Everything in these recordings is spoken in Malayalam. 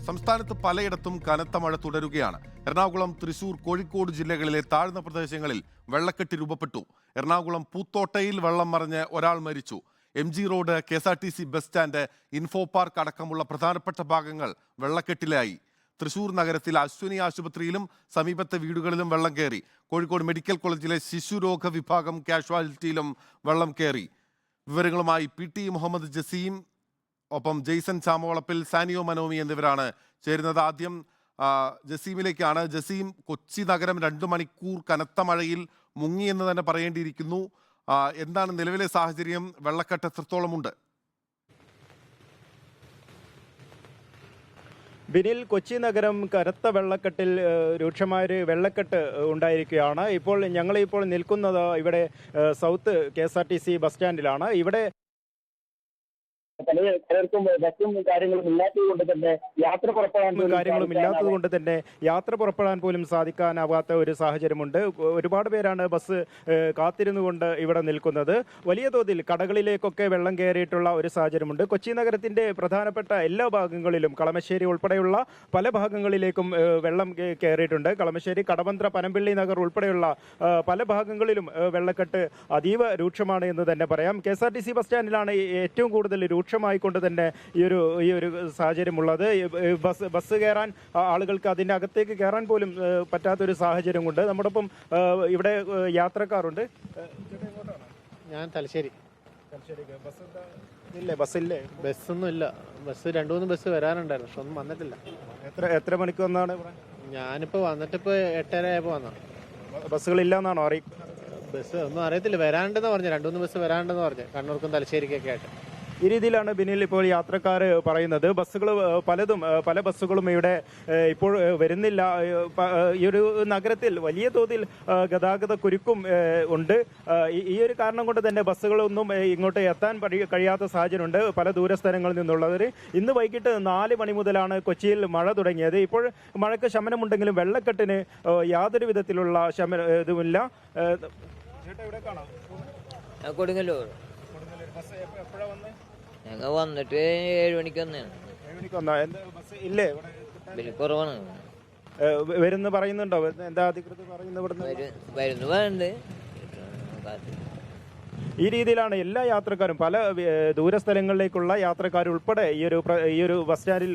സംസ്ഥാനത്ത് പലയിടത്തും കനത്ത മഴ തുടരുകയാണ്. എറണാകുളം, തൃശൂർ, കോഴിക്കോട് ജില്ലകളിലെ താഴ്ന്ന പ്രദേശങ്ങളിൽ വെള്ളക്കെട്ട് രൂപപ്പെട്ടു. എറണാകുളം പൂത്തോട്ടയിൽ വെള്ളം മറിഞ്ഞ് ഒരാൾ മരിച്ചു. MG road, KSRTC bus stand, info park അടക്കമുള്ള പ്രധാനപ്പെട്ട ഭാഗങ്ങൾ വെള്ളക്കെട്ടിലായി. തൃശൂർ നഗരത്തിൽ അശ്വിനി ആശുപത്രിയിലും സമീപത്തെ വീടുകളിലും വെള്ളം കയറി. കോഴിക്കോട് മെഡിക്കൽ കോളേജിലെ ശിശുരോഗ വിഭാഗം കാഷ്വാലിറ്റിയിലും വെള്ളം കയറി. വിവരങ്ങളുമായി PT മുഹമ്മദ് ജസീം, ഒപ്പം ജെയ്സൺ ചാമവളപ്പിൽ, സാനിയോ മനോമി എന്നിവരാണ് ചേരുന്നത്. ആദ്യം ജസീമിലേക്കാണ്. ജസീം, കൊച്ചി നഗരം 2 മണിക്കൂർ കനത്ത മഴയിൽ മുങ്ങിയെന്ന് തന്നെ പറയേണ്ടിയിരിക്കുന്നു. എന്താണ് നിലവിലെ സാഹചര്യം? വെള്ളക്കെട്ട് എത്രത്തോളമുണ്ട്? ബിനിൽ, കൊച്ചി നഗരം കനത്ത വെള്ളക്കെട്ടിൽ രൂക്ഷമായൊരു വെള്ളക്കെട്ട് ഉണ്ടായിരിക്കുകയാണ്. ഞങ്ങളിപ്പോൾ നിൽക്കുന്നത് ഇവിടെ സൗത്ത് KSRTC ബസ് സ്റ്റാൻഡിലാണ്. ഇവിടെ പലർക്കും ബസ്സും കാര്യങ്ങളും ഇല്ലാത്തത് കൊണ്ട് തന്നെ യാത്ര പുറപ്പെടാൻ പോലും സാധിക്കാനാവാത്ത ഒരു സാഹചര്യമുണ്ട്. ഒരുപാട് പേരാണ് ബസ് കാത്തിരുന്നു കൊണ്ട് ഇവിടെ നിൽക്കുന്നത്. വലിയ തോതിൽ കടകളിലേക്കൊക്കെ വെള്ളം കയറിയിട്ടുള്ള ഒരു സാഹചര്യമുണ്ട്. കൊച്ചി നഗരത്തിന്റെ പ്രധാനപ്പെട്ട എല്ലാ ഭാഗങ്ങളിലും, കളമശ്ശേരി ഉൾപ്പെടെയുള്ള പല ഭാഗങ്ങളിലേക്കും വെള്ളം കയറിയിട്ടുണ്ട്. കളമശ്ശേരി, കടവന്ത്ര, പനമ്പിള്ളി നഗർ ഉൾപ്പെടെയുള്ള പല ഭാഗങ്ങളിലും വെള്ളക്കെട്ട് അതീവ രൂക്ഷമാണ് എന്ന് തന്നെ പറയാം. KSRTC ബസ് സ്റ്റാൻഡിലാണ് ഏറ്റവും കൂടുതൽ രൂക്ഷമായിക്കൊണ്ട് തന്നെ ഈ ഒരു സാഹചര്യമുള്ളത്. ബസ് കയറാൻ ആളുകൾക്ക് അതിൻ്റെ അകത്തേക്ക് കയറാൻ പോലും പറ്റാത്തൊരു സാഹചര്യം കൊണ്ട് നമ്മോടൊപ്പം ഇവിടെ യാത്രക്കാരുണ്ട്. ഞാൻ തലശ്ശേരി. ബസ്സില്ലേ? ബസ്സൊന്നും ഇല്ല. ബസ് 2-3 ബസ് വരാനുണ്ടായിരുന്നു, പക്ഷെ ഒന്നും വന്നിട്ടില്ല. എത്ര മണിക്ക് വന്നാണ്? ഞാനിപ്പോൾ വന്നിട്ടിപ്പോൾ 8:30 ആയപ്പോൾ വന്ന. ബസ്സുകളില്ല എന്നാണോ അറിയിക്കുന്നത്? ബസ് ഒന്നും അറിയത്തില്ല, വരാണ്ടെന്ന് പറഞ്ഞു. 2-3 ബസ് വരാണ്ടെന്ന് പറഞ്ഞു, കണ്ണൂർക്കും തലശ്ശേരിക്കൊക്കെ ആയിട്ട്. ഈ രീതിയിലാണ് ബിനിൽ ഇപ്പോൾ യാത്രക്കാർ പറയുന്നത്. ബസ്സുകൾ പല ബസ്സുകളും ഇവിടെ ഇപ്പോൾ വരുന്നില്ല. ഈ ഒരു നഗരത്തിൽ വലിയ തോതിൽ ഗതാഗത കുരുക്കും ഉണ്ട്. ഈ ഒരു കാരണം കൊണ്ട് തന്നെ ബസ്സുകളൊന്നും ഇങ്ങോട്ട് എത്താൻ കഴിയാത്ത സാഹചര്യമുണ്ട്. പല ദൂരസ്ഥലങ്ങളിൽ നിന്നുള്ളവർ ഇന്ന് വൈകിട്ട് 4 മണി മുതലാണ് കൊച്ചിയിൽ മഴ തുടങ്ങിയത്. ഇപ്പോൾ മഴയ്ക്ക് ശമനമുണ്ടെങ്കിലും വെള്ളക്കെട്ടിന് യാതൊരു വിധത്തിലുള്ള ഇതുമില്ല. കൊടുങ്ങല്ലൂർ ഞങ്ങൾ വന്നിട്ട് 7 മണിക്ക് കുറവാണ് വരുന്ന പറയുന്നുണ്ടോ? എന്താ അധികൃതർ പറയുന്നത്? വരുന്നു പറയുന്നുണ്ട്. ഈ രീതിയിലാണ് എല്ലാ യാത്രക്കാരും, പല ദൂരസ്ഥലങ്ങളിലേക്കുള്ള യാത്രക്കാർ ഉൾപ്പെടെ ഈ ഒരു ബസ് സ്റ്റാൻഡിൽ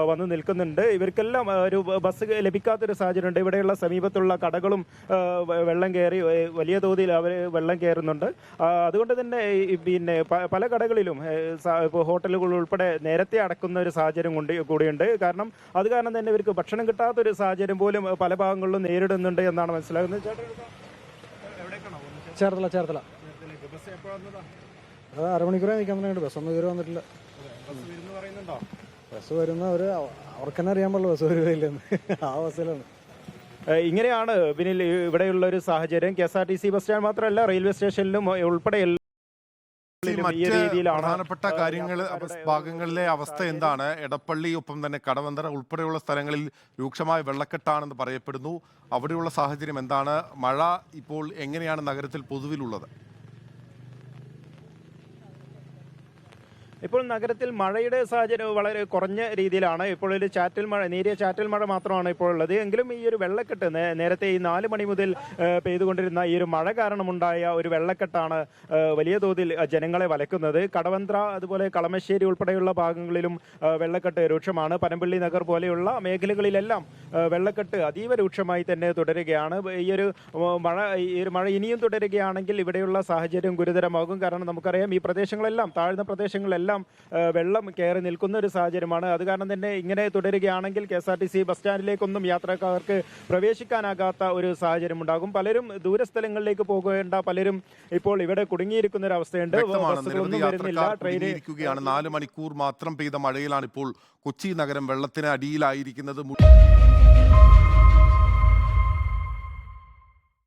വന്ന് നിൽക്കുന്നുണ്ട്. ഇവർക്കെല്ലാം ഒരു ബസ് ലഭിക്കാത്തൊരു സാഹചര്യമുണ്ട്. ഇവിടെയുള്ള സമീപത്തുള്ള കടകളും വെള്ളം കയറി വലിയ തോതിൽ അവർ വെള്ളം കയറുന്നുണ്ട്. അതുകൊണ്ട് തന്നെ പിന്നെ പല കടകളിലും ഹോട്ടലുകൾ ഉൾപ്പെടെ നേരത്തെ അടക്കുന്ന ഒരു സാഹചര്യം കൂടിയുണ്ട്. കാരണം തന്നെ ഇവർക്ക് ഭക്ഷണം കിട്ടാത്തൊരു സാഹചര്യം പോലും പല ഭാഗങ്ങളിലും നേരിടുന്നുണ്ട് എന്നാണ് മനസ്സിലാകുന്നത്. ചേർത്തല. അത് 1/2 മണിക്കൂറേ നിൽക്കാൻ പറഞ്ഞിട്ട് ബസ്സൊന്നും ഇതുവരെ വന്നിട്ടില്ല. ബസ് വരുന്ന അവർക്ക് തന്നെ അറിയാൻ പാടില്ല ബസ് വരുകയില്ലെന്ന്. ആ ബസ്സിലാണ്. ഇങ്ങനെയാണ് ബിനിൽ ഇവിടെയുള്ള ഒരു സാഹചര്യം. KSRTC ബസ് സ്റ്റാൻഡ് മാത്രമല്ല, റെയിൽവേ സ്റ്റേഷനിലും ഉൾപ്പെടെ പ്രധാനപ്പെട്ട കാര്യങ്ങൾ ഭാഗങ്ങളിലെ അവസ്ഥ എന്താണ്? എടപ്പള്ളി, ഒപ്പം തന്നെ കടവന്ത്ര ഉൾപ്പെടെയുള്ള സ്ഥലങ്ങളിൽ രൂക്ഷമായ വെള്ളക്കെട്ടാണെന്ന് പറയപ്പെടുന്നു. അവിടെയുള്ള സാഹചര്യം എന്താണ്? മഴ ഇപ്പോൾ എങ്ങനെയാണ് നഗരത്തിൽ പൊതുവിലുള്ളത്? ഇപ്പോൾ നഗരത്തിൽ മഴയുടെ സാഹചര്യം വളരെ കുറഞ്ഞ രീതിയിലാണ്. ഇപ്പോൾ ഒരു നേരിയ ചാറ്റൽ മഴ മാത്രമാണ് ഇപ്പോൾ ഉള്ളത്. എങ്കിലും ഈ ഒരു വെള്ളക്കെട്ട് നേരത്തെ ഈ 4 മണി മുതൽ പെയ്തുകൊണ്ടിരുന്ന ഈ ഒരു മഴ കാരണമുണ്ടായ ഒരു വെള്ളക്കെട്ടാണ് വലിയ തോതിൽ ജനങ്ങളെ വലക്കുന്നത്. കടവന്ത്ര, അതുപോലെ കളമശ്ശേരി ഉൾപ്പെടെയുള്ള ഭാഗങ്ങളിലും വെള്ളക്കെട്ട് രൂക്ഷമാണ്. പനമ്പിള്ളി നഗർ പോലെയുള്ള മേഖലകളിലെല്ലാം വെള്ളക്കെട്ട് അതീവ രൂക്ഷമായി തന്നെ തുടരുകയാണ്. ഈ ഒരു മഴ ഇനിയും തുടരുകയാണെങ്കിൽ ഇവിടെയുള്ള സാഹചര്യം ഗുരുതരമാകും. കാരണം നമുക്കറിയാം, ഈ പ്രദേശങ്ങളെല്ലാം, താഴ്ന്ന പ്രദേശങ്ങളെല്ലാം വെള്ളം കയറി നിൽക്കുന്ന ഒരു സാഹചര്യമാണ്. അത് കാരണം തന്നെ ഇങ്ങനെ തുടരുകയാണെങ്കിൽ KSRTC ബസ് സ്റ്റാൻഡിലേക്കൊന്നും യാത്രക്കാർക്ക് പ്രവേശിക്കാനാകാത്ത ഒരു സാഹചര്യം ഉണ്ടാകും. പലരും ദൂരസ്ഥലങ്ങളിലേക്ക് പോകേണ്ട പലരും ഇപ്പോൾ ഇവിടെ കുടുങ്ങിയിരിക്കുന്ന ഒരു അവസ്ഥയുണ്ട്. ബസ്സുകളൊന്നും വരുന്നില്ല. ട്രെയിന് 4 മണിക്കൂർ മാത്രം പെയ്ത മഴയിലാണ് ഇപ്പോൾ കൊച്ചി നഗരം വെള്ളത്തിന് അടിയിലായിരിക്കുന്നത്.